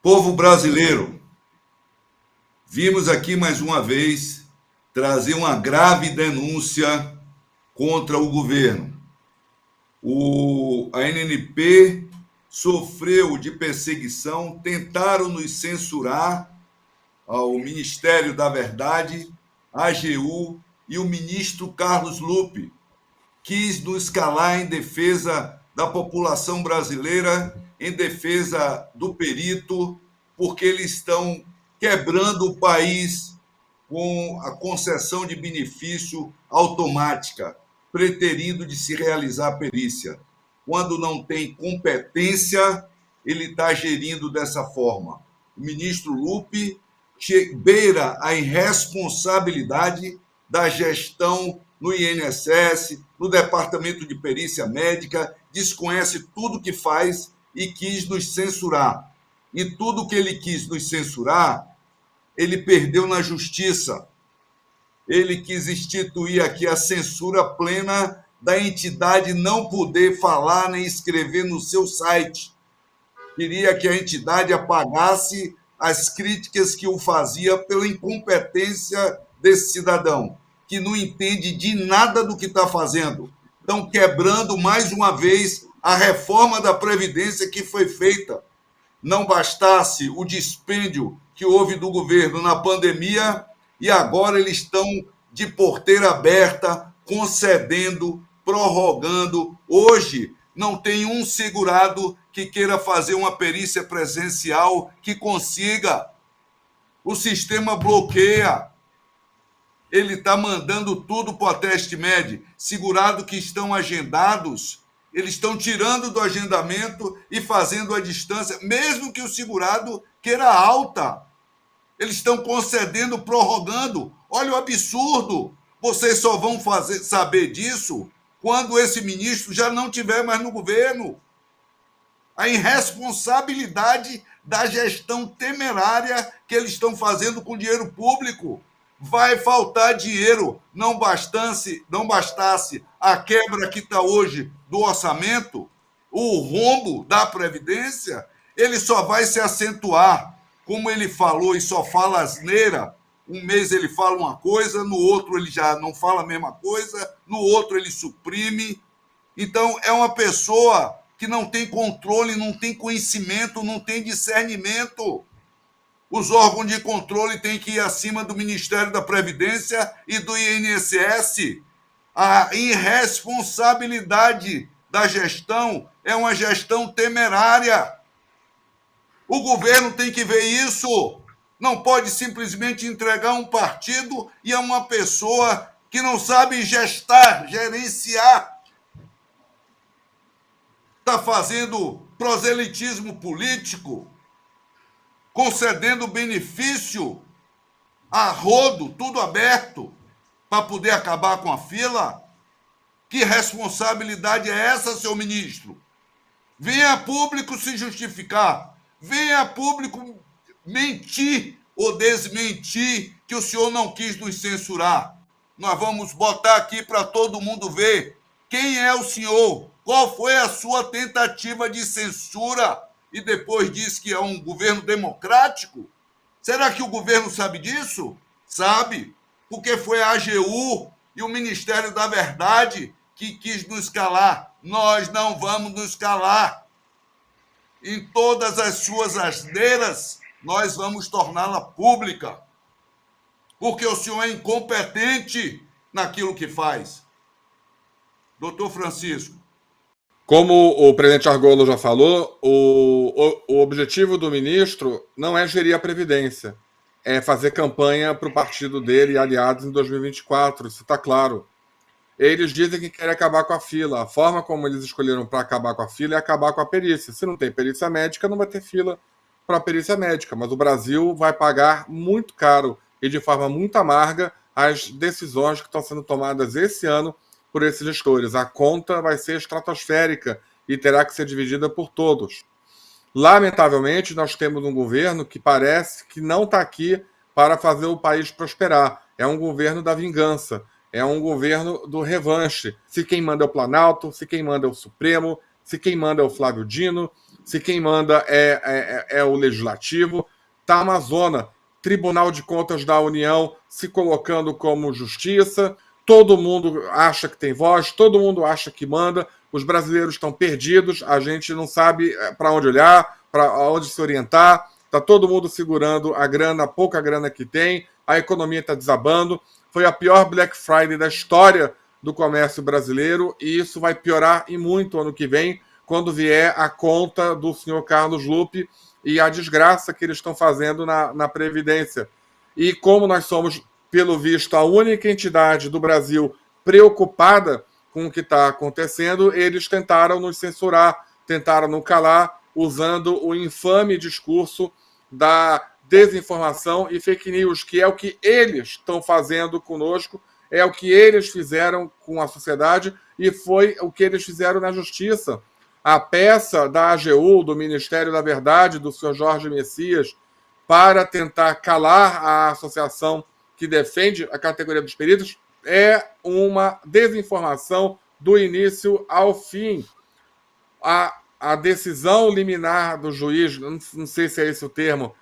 Povo brasileiro, vimos aqui mais uma vez trazer uma grave denúncia contra o governo. A ANP sofreu de perseguição, tentaram nos censurar, ao Ministério da Verdade, a AGU e o ministro Carlos Lupe quis nos calar em defesa da população brasileira, em defesa do perito, porque eles estão quebrando o país com a concessão de benefício automática, preterindo de se realizar a perícia. Quando não tem competência, ele está gerindo dessa forma. O ministro Lupe beira a irresponsabilidade da gestão no INSS, no Departamento de Perícia Médica, desconhece tudo que faz e quis nos censurar. E tudo que ele quis nos censurar, ele perdeu na justiça. Ele quis instituir aqui a censura plena da entidade não poder falar nem escrever no seu site. Queria que a entidade apagasse as críticas que o fazia pela incompetência desse cidadão, que não entende de nada do que está fazendo. Estão quebrando mais uma vez a reforma da Previdência que foi feita. Não bastasse o dispêndio que houve do governo na pandemia, e agora eles estão de porteira aberta, concedendo, prorrogando. Hoje não tem um segurado que queira fazer uma perícia presencial que consiga. O sistema bloqueia. Ele está mandando tudo para o Ateste Med. Segurado que estão agendados, eles estão tirando do agendamento e fazendo a distância, mesmo que o segurado queira alta. Eles estão concedendo, prorrogando. Olha o absurdo. Vocês só vão saber disso quando esse ministro já não estiver mais no governo. A irresponsabilidade da gestão temerária que eles estão fazendo com dinheiro público. Vai faltar dinheiro. Não bastasse a quebra que está hoje do orçamento, o rombo da Previdência, ele só vai se acentuar. Como ele falou e só fala asneira, um mês ele fala uma coisa, no outro ele já não fala a mesma coisa, no outro ele suprime. Então, é uma pessoa que não tem controle, não tem conhecimento, não tem discernimento. Os órgãos de controle têm que ir acima do Ministério da Previdência e do INSS. A irresponsabilidade da gestão é uma gestão temerária. O governo tem que ver isso. Não pode simplesmente entregar um partido e a uma pessoa que não sabe gerenciar. Está fazendo proselitismo político, concedendo benefício a rodo, tudo aberto, para poder acabar com a fila. Que responsabilidade é essa, seu ministro? Venha a público se justificar. Venha a público mentir ou desmentir que o senhor não quis nos censurar. Nós vamos botar aqui para todo mundo ver quem é o senhor, qual foi a sua tentativa de censura e depois diz que é um governo democrático. Será que o governo sabe disso? Sabe, porque foi a AGU e o Ministério da Verdade que quis nos calar. Nós não vamos nos calar. Em todas as suas asneiras, nós vamos torná-la pública. Porque o senhor é incompetente naquilo que faz. Doutor Francisco. Como o presidente Argolo já falou, o objetivo do ministro não é gerir a Previdência, é fazer campanha para o partido dele e aliados em 2024, isso está claro. Eles dizem que querem acabar com a fila. A forma como eles escolheram para acabar com a fila é acabar com a perícia. Se não tem perícia médica, não vai ter fila para a perícia médica. Mas o Brasil vai pagar muito caro e de forma muito amarga as decisões que estão sendo tomadas esse ano por esses gestores. A conta vai ser estratosférica e terá que ser dividida por todos. Lamentavelmente, nós temos um governo que parece que não está aqui para fazer o país prosperar. É um governo da vingança. É um governo do revanche. Se quem manda é o Planalto, se quem manda é o Supremo, se quem manda é o Flávio Dino, se quem manda é o legislativo. Está uma zona, Tribunal de Contas da União se colocando como justiça, todo mundo acha que tem voz, todo mundo acha que manda, os brasileiros estão perdidos, a gente não sabe para onde olhar, para onde se orientar, está todo mundo segurando a grana, a pouca grana que tem, a economia está desabando, foi a pior Black Friday da história do comércio brasileiro e isso vai piorar e muito ano que vem, quando vier a conta do senhor Carlos Lupe e a desgraça que eles estão fazendo na Previdência. E como nós somos, pelo visto, a única entidade do Brasil preocupada com o que está acontecendo, eles tentaram nos censurar, tentaram nos calar, usando o infame discurso da desinformação e fake news, que é o que eles estão fazendo conosco, é o que eles fizeram com a sociedade e foi o que eles fizeram na justiça. A peça da AGU, do Ministério da Verdade, do senhor Jorge Messias, para tentar calar a associação que defende a categoria dos peritos, é uma desinformação do início ao fim. A decisão liminar do juiz, não sei se é esse o termo,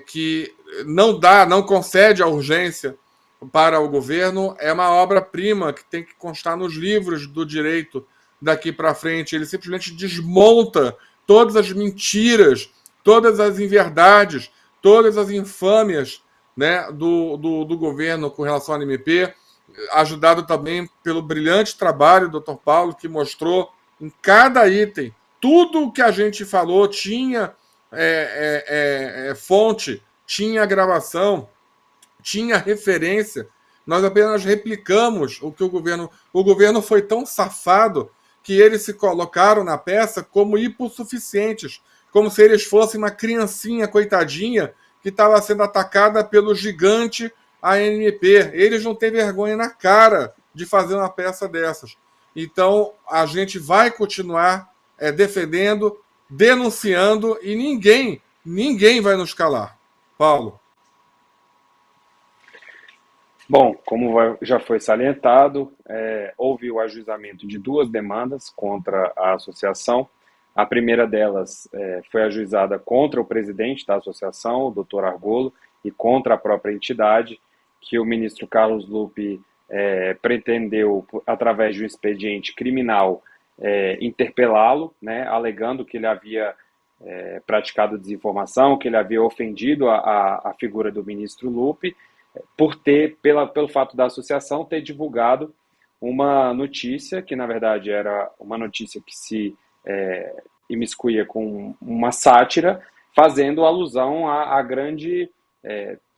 que não concede a urgência para o governo, é uma obra-prima que tem que constar nos livros do direito daqui para frente. Ele simplesmente desmonta todas as mentiras, todas as inverdades, todas as infâmias, né, do governo com relação ao MP, ajudado também pelo brilhante trabalho do Dr. Paulo, que mostrou em cada item tudo o que a gente falou, tinha fonte, tinha gravação, tinha referência. Nós apenas replicamos o que o governo foi tão safado que eles se colocaram na peça como hipossuficientes, como se eles fossem uma criancinha coitadinha que estava sendo atacada pelo gigante ANP. Eles não têm vergonha na cara de fazer uma peça dessas. Então, a gente vai continuar defendendo, denunciando e ninguém vai nos calar. Paulo. Bom, como já foi salientado, houve o ajuizamento de 2 demandas contra a associação. A primeira delas foi ajuizada contra o presidente da associação, o Dr. Argolo, e contra a própria entidade, que o ministro Carlos Lupe pretendeu, através de um expediente criminal, interpelá-lo, né, alegando que ele havia praticado desinformação, que ele havia ofendido a figura do ministro Lupe, pelo fato da associação ter divulgado uma notícia, que na verdade era uma notícia que se imiscuía com uma sátira, fazendo alusão à grande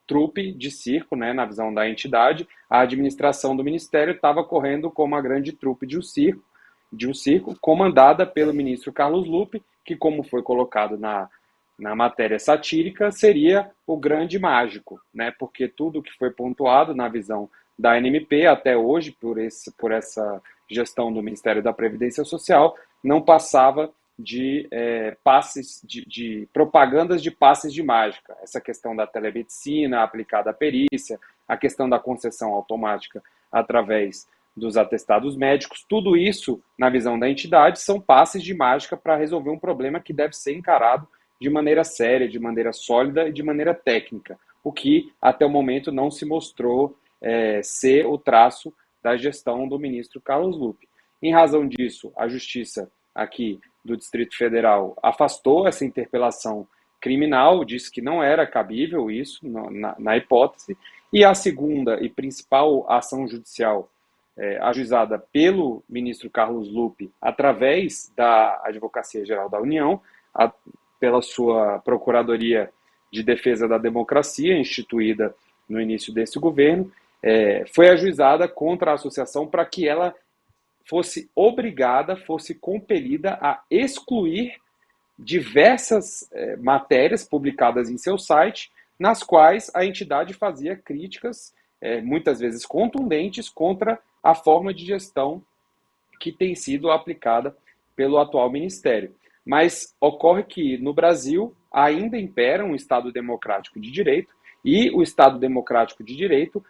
trupe de circo, né, na visão da entidade. A administração do ministério estava correndo como uma grande trupe de um circo, comandada pelo ministro Carlos Lupe, que, como foi colocado na matéria satírica, seria o grande mágico, né? Porque tudo que foi pontuado na visão da ANMP até hoje, por essa gestão do Ministério da Previdência Social, não passava de passes, de propagandas de passes de mágica. Essa questão da telemedicina aplicada à perícia, a questão da concessão automática através dos atestados médicos, tudo isso, na visão da entidade, são passes de mágica para resolver um problema que deve ser encarado de maneira séria, de maneira sólida e de maneira técnica, o que até o momento não se mostrou ser o traço da gestão do ministro Carlos Lupe. Em razão disso, a Justiça aqui do Distrito Federal afastou essa interpelação criminal, disse que não era cabível isso na hipótese, e a segunda e principal ação judicial ajuizada pelo ministro Carlos Lupe através da Advocacia Geral da União, pela sua Procuradoria de Defesa da Democracia, instituída no início desse governo, foi ajuizada contra a associação para que ela fosse obrigada, fosse compelida a excluir diversas matérias publicadas em seu site, nas quais a entidade fazia críticas, muitas vezes contundentes, contra a forma de gestão que tem sido aplicada pelo atual ministério. Mas ocorre que no Brasil ainda impera um Estado democrático de direito, e o Estado democrático de direito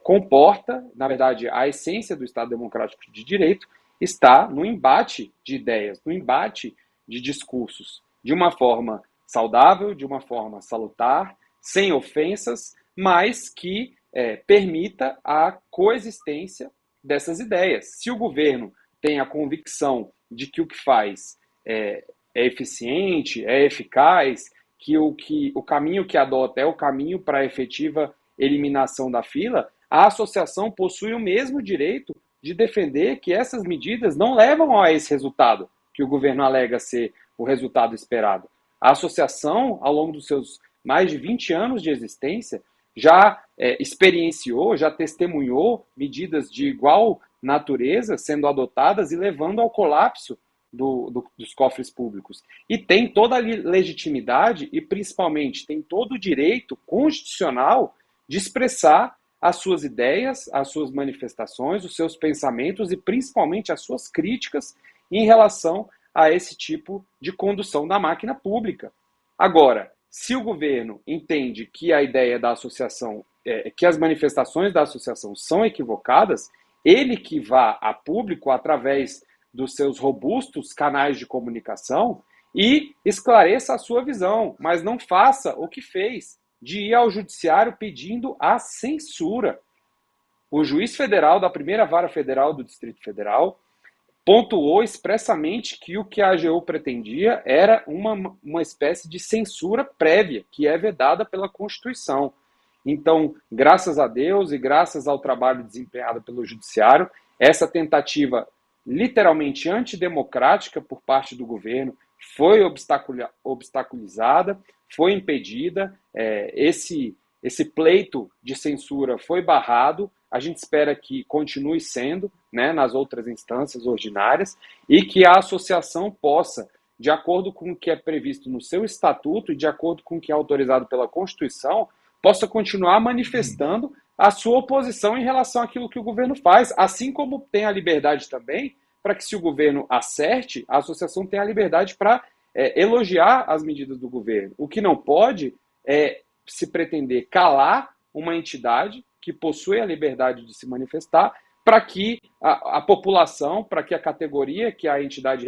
comporta, na verdade, a essência do Estado democrático de direito está no embate de ideias, no embate de discursos de uma forma saudável, de uma forma salutar, sem ofensas, mas que permita a coexistência dessas ideias. Se o governo tem a convicção de que o que faz é eficiente, é eficaz, que o caminho que adota é o caminho para a efetiva eliminação da fila, a associação possui o mesmo direito de defender que essas medidas não levam a esse resultado que o governo alega ser o resultado esperado. A associação, ao longo dos seus mais de 20 anos de existência, já experienciou, já testemunhou medidas de igual natureza sendo adotadas e levando ao colapso dos cofres públicos. E tem toda a legitimidade e, principalmente, tem todo o direito constitucional de expressar as suas ideias, as suas manifestações, os seus pensamentos e, principalmente, as suas críticas em relação a esse tipo de condução da máquina pública. Agora, se o governo entende que a ideia da associação, que as manifestações da associação são equivocadas, ele que vá a público através dos seus robustos canais de comunicação e esclareça a sua visão, mas não faça o que fez, de ir ao judiciário pedindo a censura. O juiz federal da primeira vara federal do Distrito Federal pontuou expressamente que o que a AGU pretendia era uma espécie de censura prévia, que é vedada pela Constituição. Então, graças a Deus e graças ao trabalho desempenhado pelo Judiciário, essa tentativa literalmente antidemocrática por parte do governo foi obstaculizada, foi impedida, esse pleito de censura foi barrado. A gente espera que continue sendo, né, nas outras instâncias ordinárias, e que a associação possa, de acordo com o que é previsto no seu estatuto e de acordo com o que é autorizado pela Constituição, possa continuar manifestando a sua oposição em relação àquilo que o governo faz, assim como tem a liberdade também para que, se o governo acerte, a associação tenha a liberdade para elogiar as medidas do governo. O que não pode é se pretender calar uma entidade que possui a liberdade de se manifestar, para que a população, para que a categoria que a entidade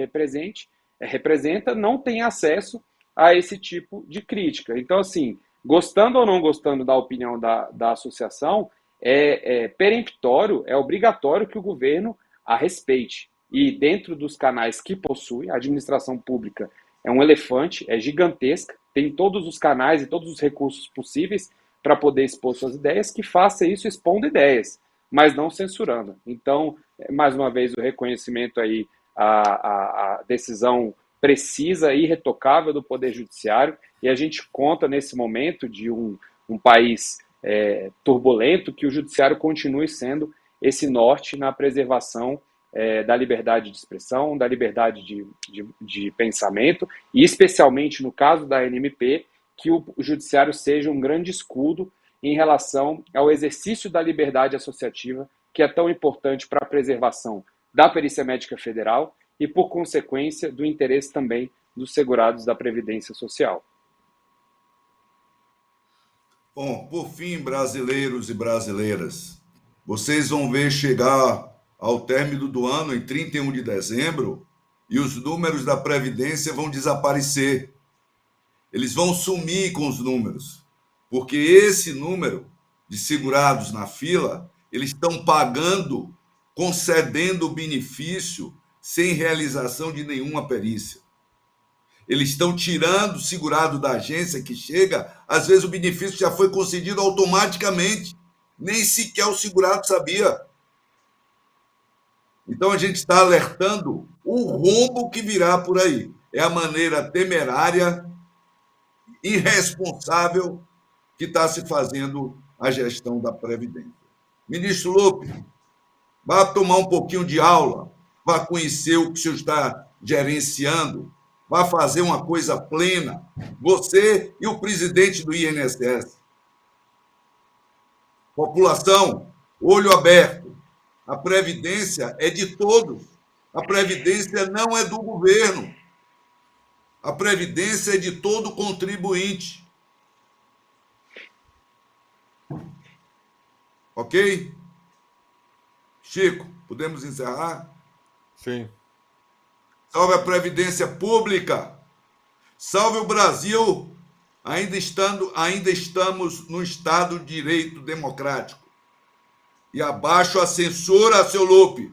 representa, não tenha acesso a esse tipo de crítica. Então, assim, gostando ou não gostando da opinião da associação, é peremptório, é obrigatório que o governo a respeite. E dentro dos canais que possui, a administração pública é um elefante, é gigantesca, tem todos os canais e todos os recursos possíveis para poder expor suas ideias, que faça isso expondo ideias, mas não censurando. Então, mais uma vez, o reconhecimento aí à decisão precisa e irretocável do Poder Judiciário, e a gente conta nesse momento de um país turbulento, que o Judiciário continue sendo esse norte na preservação da liberdade de expressão, da liberdade de pensamento, e especialmente no caso da ANMP, que o Judiciário seja um grande escudo em relação ao exercício da liberdade associativa, que é tão importante para a preservação da Perícia Médica Federal e, por consequência, do interesse também dos segurados da Previdência Social. Bom, por fim, brasileiros e brasileiras, vocês vão ver chegar ao término do ano, em 31 de dezembro, e os números da Previdência vão desaparecer. Eles vão sumir com os números, porque esse número de segurados na fila, eles estão pagando, concedendo o benefício sem realização de nenhuma perícia. Eles estão tirando o segurado da agência que chega, às vezes o benefício já foi concedido automaticamente, nem sequer o segurado sabia. Então a gente está alertando o rombo que virá por aí. É a maneira temerária, irresponsável que está se fazendo a gestão da Previdência. Ministro Lupe, vá tomar um pouquinho de aula, vá conhecer o que o senhor está gerenciando, vá fazer uma coisa plena, você e o presidente do INSS. População, olho aberto. A Previdência é de todos. A Previdência não é do governo. A Previdência é de todo contribuinte. Ok? Chico, podemos encerrar? Sim. Salve a Previdência Pública. Salve o Brasil. Ainda estamos no Estado de Direito Democrático. E abaixo a censura, seu Lupe.